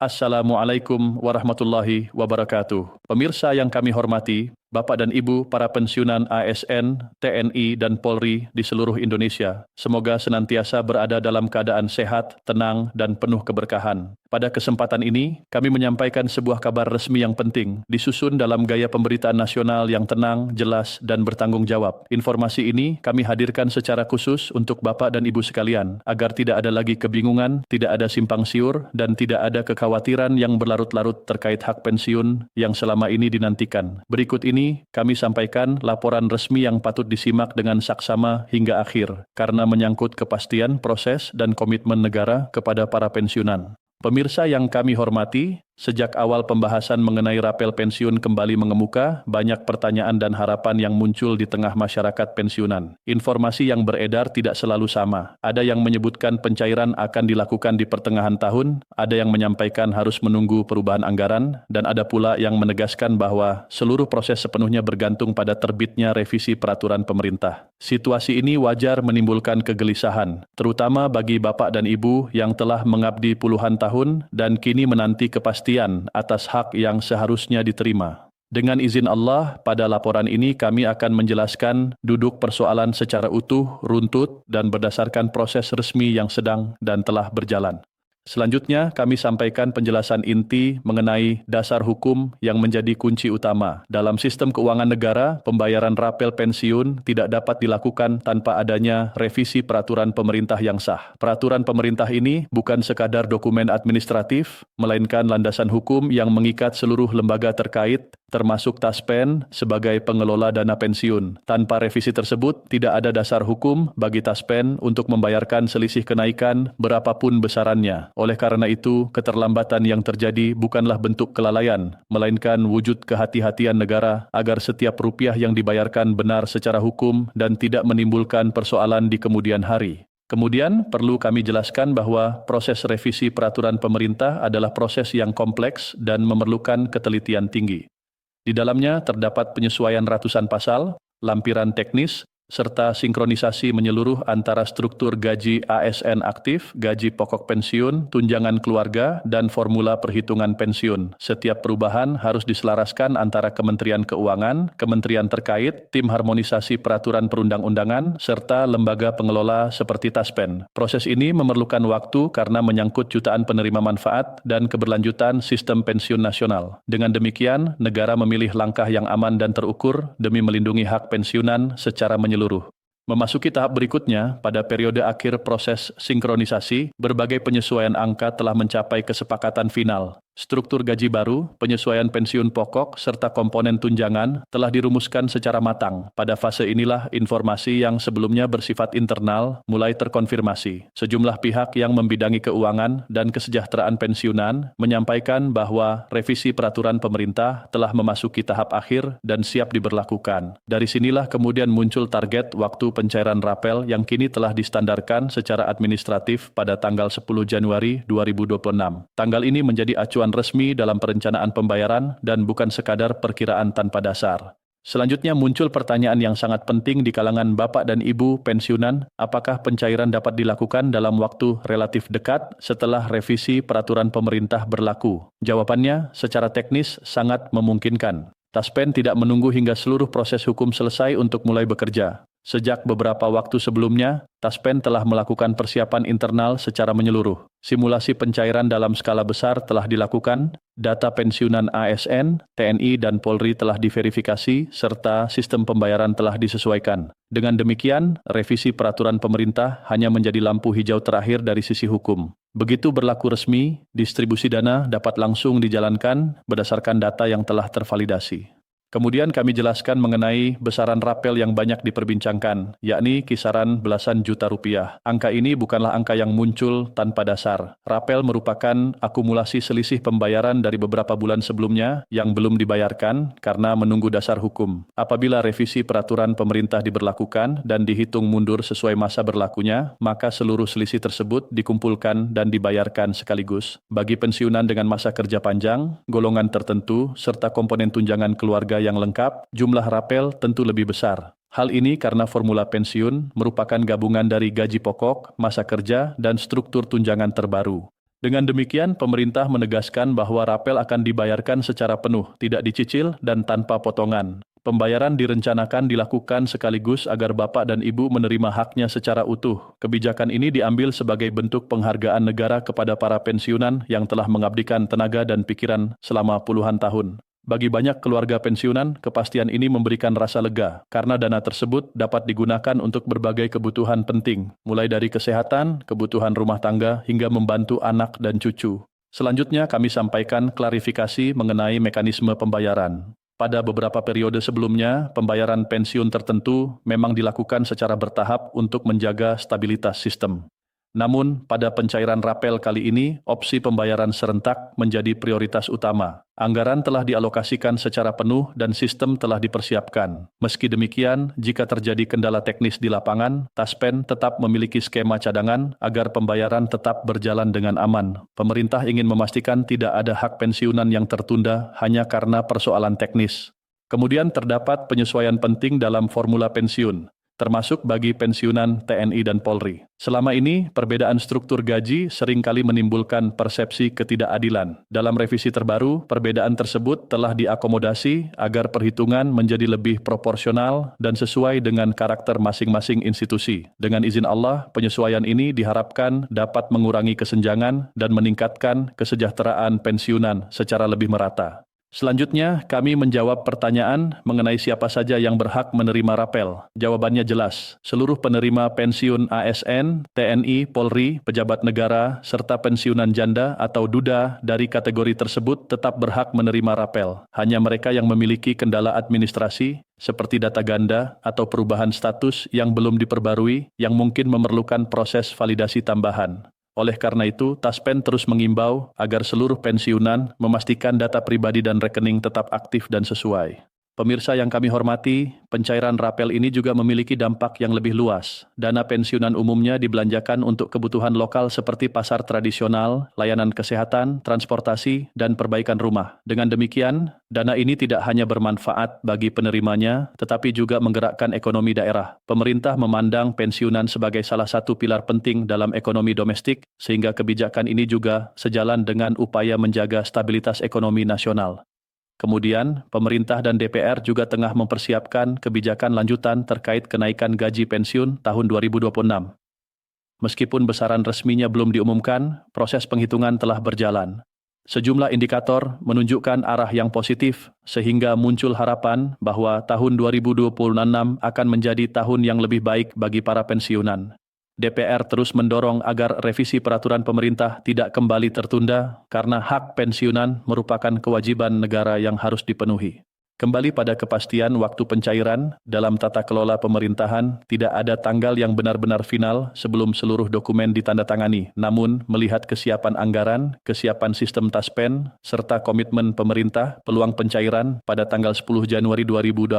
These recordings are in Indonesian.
Assalamualaikum warahmatullahi wabarakatuh. Pemirsa yang kami hormati, Bapak dan Ibu para pensiunan ASN, TNI, dan Polri di seluruh Indonesia, semoga senantiasa berada dalam keadaan sehat, tenang, dan penuh keberkahan. Pada kesempatan ini, kami menyampaikan sebuah kabar resmi yang penting, disusun dalam gaya pemberitaan nasional yang tenang, jelas, dan bertanggung jawab. Informasi ini kami hadirkan secara khusus untuk Bapak dan Ibu sekalian, agar tidak ada lagi kebingungan, tidak ada simpang siur, dan tidak ada kekhawatiran yang berlarut-larut terkait hak pensiun yang selama ini dinantikan. Berikut ini kami sampaikan laporan resmi yang patut disimak dengan saksama hingga akhir, karena menyangkut kepastian proses dan komitmen negara kepada para pensiunan. Pemirsa yang kami hormati, sejak awal pembahasan mengenai rapel pensiun kembali mengemuka, banyak pertanyaan dan harapan yang muncul di tengah masyarakat pensiunan. Informasi yang beredar tidak selalu sama. Ada yang menyebutkan pencairan akan dilakukan di pertengahan tahun, ada yang menyampaikan harus menunggu perubahan anggaran, dan ada pula yang menegaskan bahwa seluruh proses sepenuhnya bergantung pada terbitnya revisi peraturan pemerintah. Situasi ini wajar menimbulkan kegelisahan, terutama bagi Bapak dan Ibu yang telah mengabdi puluhan tahun dan kini menanti kepastian atas hak yang seharusnya diterima. Dengan izin Allah, pada laporan ini kami akan menjelaskan duduk persoalan secara utuh, runtut, dan berdasarkan proses resmi yang sedang dan telah berjalan. Selanjutnya, kami sampaikan penjelasan inti mengenai dasar hukum yang menjadi kunci utama. Dalam sistem keuangan negara, pembayaran rapel pensiun tidak dapat dilakukan tanpa adanya revisi peraturan pemerintah yang sah. Peraturan pemerintah ini bukan sekadar dokumen administratif, melainkan landasan hukum yang mengikat seluruh lembaga terkait, termasuk Taspen sebagai pengelola dana pensiun. Tanpa revisi tersebut, tidak ada dasar hukum bagi Taspen untuk membayarkan selisih kenaikan berapapun besarannya. Oleh karena itu, keterlambatan yang terjadi bukanlah bentuk kelalaian, melainkan wujud kehati-hatian negara agar setiap rupiah yang dibayarkan benar secara hukum dan tidak menimbulkan persoalan di kemudian hari. Kemudian, perlu kami jelaskan bahwa proses revisi peraturan pemerintah adalah proses yang kompleks dan memerlukan ketelitian tinggi. Di dalamnya terdapat penyesuaian ratusan pasal, lampiran teknis, serta sinkronisasi menyeluruh antara struktur gaji ASN aktif, gaji pokok pensiun, tunjangan keluarga, dan formula perhitungan pensiun. Setiap perubahan harus diselaraskan antara Kementerian Keuangan, kementerian terkait, tim harmonisasi peraturan perundang-undangan, serta lembaga pengelola seperti Taspen. Proses ini memerlukan waktu karena menyangkut jutaan penerima manfaat dan keberlanjutan sistem pensiun nasional. Dengan demikian, negara memilih langkah yang aman dan terukur demi melindungi hak pensiunan secara menyeluruh. Memasuki tahap berikutnya, pada periode akhir proses sinkronisasi, berbagai penyesuaian angka telah mencapai kesepakatan final. Struktur gaji baru, penyesuaian pensiun pokok, serta komponen tunjangan telah dirumuskan secara matang. Pada fase inilah informasi yang sebelumnya bersifat internal mulai terkonfirmasi. Sejumlah pihak yang membidangi keuangan dan kesejahteraan pensiunan menyampaikan bahwa revisi peraturan pemerintah telah memasuki tahap akhir dan siap diberlakukan. Dari sinilah kemudian muncul target waktu pencairan rapel yang kini telah distandarkan secara administratif pada tanggal 10 Januari 2026. Tanggal ini menjadi acuan resmi dalam perencanaan pembayaran dan bukan sekadar perkiraan tanpa dasar. Selanjutnya muncul pertanyaan yang sangat penting di kalangan Bapak dan Ibu pensiunan, apakah pencairan dapat dilakukan dalam waktu relatif dekat setelah revisi peraturan pemerintah berlaku? Jawabannya, secara teknis sangat memungkinkan. Taspen tidak menunggu hingga seluruh proses hukum selesai untuk mulai bekerja. Sejak beberapa waktu sebelumnya, Taspen telah melakukan persiapan internal secara menyeluruh. Simulasi pencairan dalam skala besar telah dilakukan, data pensiunan ASN, TNI, dan Polri telah diverifikasi, serta sistem pembayaran telah disesuaikan. Dengan demikian, revisi peraturan pemerintah hanya menjadi lampu hijau terakhir dari sisi hukum. Begitu berlaku resmi, distribusi dana dapat langsung dijalankan berdasarkan data yang telah tervalidasi. Kemudian kami jelaskan mengenai besaran rapel yang banyak diperbincangkan, yakni kisaran belasan juta rupiah. Angka ini bukanlah angka yang muncul tanpa dasar. Rapel merupakan akumulasi selisih pembayaran dari beberapa bulan sebelumnya yang belum dibayarkan karena menunggu dasar hukum. Apabila revisi peraturan pemerintah diberlakukan dan dihitung mundur sesuai masa berlakunya, maka seluruh selisih tersebut dikumpulkan dan dibayarkan sekaligus. Bagi pensiunan dengan masa kerja panjang, golongan tertentu, serta komponen tunjangan keluarga yang lengkap, jumlah rapel tentu lebih besar. Hal ini karena formula pensiun merupakan gabungan dari gaji pokok, masa kerja, dan struktur tunjangan terbaru. Dengan demikian, pemerintah menegaskan bahwa rapel akan dibayarkan secara penuh, tidak dicicil dan tanpa potongan. Pembayaran direncanakan dilakukan sekaligus agar bapak dan ibu menerima haknya secara utuh. Kebijakan ini diambil sebagai bentuk penghargaan negara kepada para pensiunan yang telah mengabdikan tenaga dan pikiran selama puluhan tahun. Bagi banyak keluarga pensiunan, kepastian ini memberikan rasa lega, karena dana tersebut dapat digunakan untuk berbagai kebutuhan penting, mulai dari kesehatan, kebutuhan rumah tangga, hingga membantu anak dan cucu. Selanjutnya kami sampaikan klarifikasi mengenai mekanisme pembayaran. Pada beberapa periode sebelumnya, pembayaran pensiun tertentu memang dilakukan secara bertahap untuk menjaga stabilitas sistem. Namun, pada pencairan rapel kali ini, opsi pembayaran serentak menjadi prioritas utama. Anggaran telah dialokasikan secara penuh dan sistem telah dipersiapkan. Meski demikian, jika terjadi kendala teknis di lapangan, Taspen tetap memiliki skema cadangan agar pembayaran tetap berjalan dengan aman. Pemerintah ingin memastikan tidak ada hak pensiunan yang tertunda hanya karena persoalan teknis. Kemudian terdapat penyesuaian penting dalam formula pensiun, termasuk bagi pensiunan TNI dan Polri. Selama ini, perbedaan struktur gaji seringkali menimbulkan persepsi ketidakadilan. Dalam revisi terbaru, perbedaan tersebut telah diakomodasi agar perhitungan menjadi lebih proporsional dan sesuai dengan karakter masing-masing institusi. Dengan izin Allah, penyesuaian ini diharapkan dapat mengurangi kesenjangan dan meningkatkan kesejahteraan pensiunan secara lebih merata. Selanjutnya, kami menjawab pertanyaan mengenai siapa saja yang berhak menerima rapel. Jawabannya jelas, seluruh penerima pensiun ASN, TNI, Polri, pejabat negara, serta pensiunan janda atau duda dari kategori tersebut tetap berhak menerima rapel. Hanya mereka yang memiliki kendala administrasi, seperti data ganda atau perubahan status yang belum diperbarui, yang mungkin memerlukan proses validasi tambahan. Oleh karena itu, Taspen terus mengimbau agar seluruh pensiunan memastikan data pribadi dan rekening tetap aktif dan sesuai. Pemirsa yang kami hormati, pencairan rapel ini juga memiliki dampak yang lebih luas. Dana pensiunan umumnya dibelanjakan untuk kebutuhan lokal seperti pasar tradisional, layanan kesehatan, transportasi, dan perbaikan rumah. Dengan demikian, dana ini tidak hanya bermanfaat bagi penerimanya, tetapi juga menggerakkan ekonomi daerah. Pemerintah memandang pensiunan sebagai salah satu pilar penting dalam ekonomi domestik, sehingga kebijakan ini juga sejalan dengan upaya menjaga stabilitas ekonomi nasional. Kemudian, pemerintah dan DPR juga tengah mempersiapkan kebijakan lanjutan terkait kenaikan gaji pensiun tahun 2026. Meskipun besaran resminya belum diumumkan, proses penghitungan telah berjalan. Sejumlah indikator menunjukkan arah yang positif, sehingga muncul harapan bahwa tahun 2026 akan menjadi tahun yang lebih baik bagi para pensiunan. DPR terus mendorong agar revisi peraturan pemerintah tidak kembali tertunda karena hak pensiunan merupakan kewajiban negara yang harus dipenuhi. Kembali pada kepastian waktu pencairan, dalam tata kelola pemerintahan, tidak ada tanggal yang benar-benar final sebelum seluruh dokumen ditandatangani. Namun, melihat kesiapan anggaran, kesiapan sistem Taspen, serta komitmen pemerintah, peluang pencairan pada tanggal 10 Januari 2026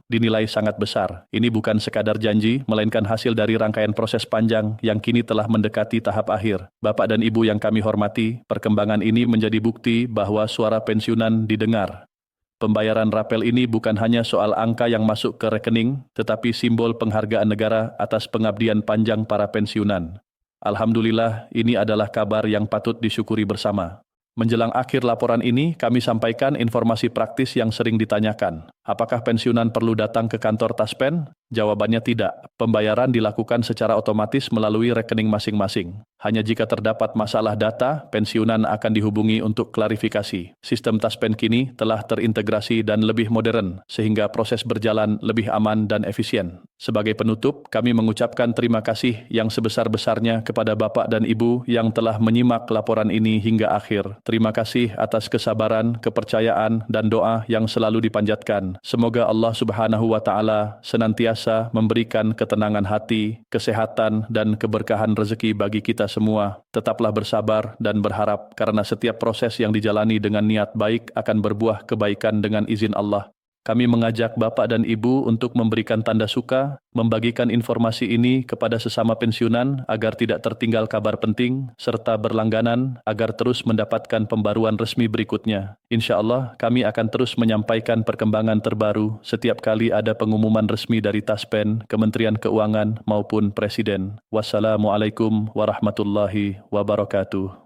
dinilai sangat besar. Ini bukan sekadar janji, melainkan hasil dari rangkaian proses panjang yang kini telah mendekati tahap akhir. Bapak dan Ibu yang kami hormati, perkembangan ini menjadi bukti bahwa suara pensiunan didengar. Pembayaran rapel ini bukan hanya soal angka yang masuk ke rekening, tetapi simbol penghargaan negara atas pengabdian panjang para pensiunan. Alhamdulillah, ini adalah kabar yang patut disyukuri bersama. Menjelang akhir laporan ini, kami sampaikan informasi praktis yang sering ditanyakan. Apakah pensiunan perlu datang ke kantor Taspen? Jawabannya tidak. Pembayaran dilakukan secara otomatis melalui rekening masing-masing. Hanya jika terdapat masalah data, pensiunan akan dihubungi untuk klarifikasi. Sistem Taspen kini telah terintegrasi dan lebih modern, sehingga proses berjalan lebih aman dan efisien. Sebagai penutup, kami mengucapkan terima kasih yang sebesar-besarnya kepada Bapak dan Ibu yang telah menyimak laporan ini hingga akhir. Terima kasih atas kesabaran, kepercayaan, dan doa yang selalu dipanjatkan. Semoga Allah Subhanahu wa Ta'ala senantiasa memberikan ketenangan hati, kesehatan, dan keberkahan rezeki bagi kita semua. Tetaplah bersabar dan berharap, karena setiap proses yang dijalani dengan niat baik akan berbuah kebaikan dengan izin Allah. Kami mengajak Bapak dan Ibu untuk memberikan tanda suka, membagikan informasi ini kepada sesama pensiunan agar tidak tertinggal kabar penting, serta berlangganan agar terus mendapatkan pembaruan resmi berikutnya. Insya Allah, kami akan terus menyampaikan perkembangan terbaru setiap kali ada pengumuman resmi dari Taspen, Kementerian Keuangan maupun Presiden. Wassalamualaikum warahmatullahi wabarakatuh.